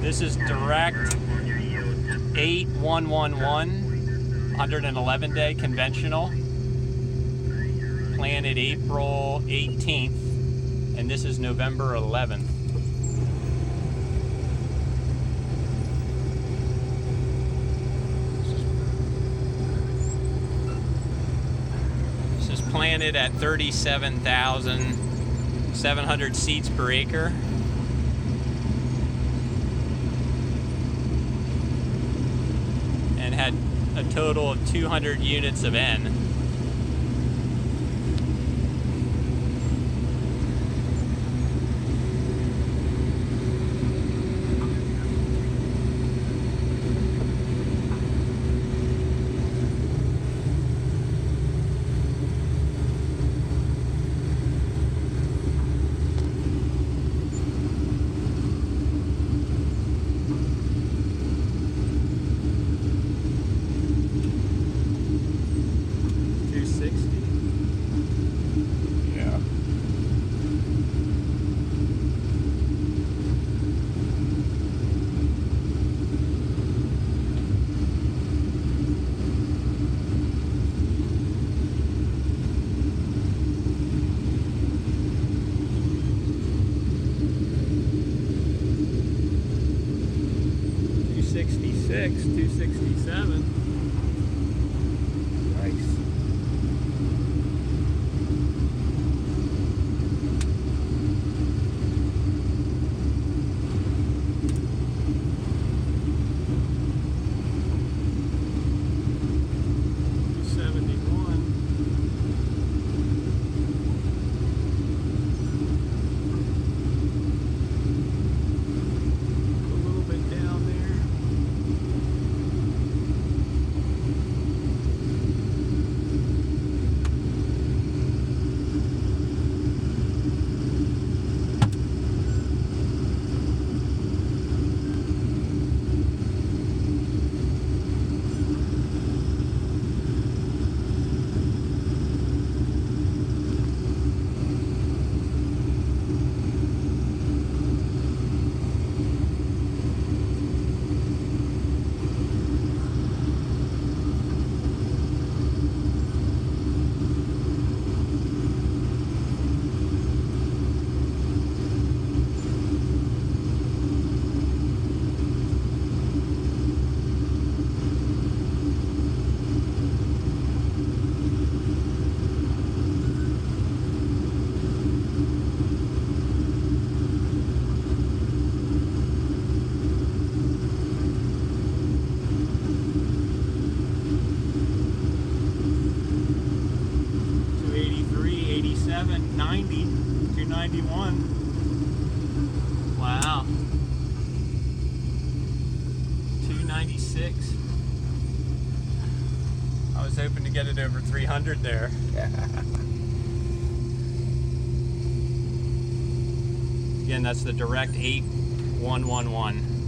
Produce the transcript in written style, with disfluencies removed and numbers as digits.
This is direct 8111, 111 day conventional, planted April 18th, and this is November 11th. This is planted at 37,700 seeds per acre. And had a total of 200 units of N. $266, $267. Nice. $90, $291. Wow. $296. I was hoping to get it over 300 there. Again, that's the direct 8111.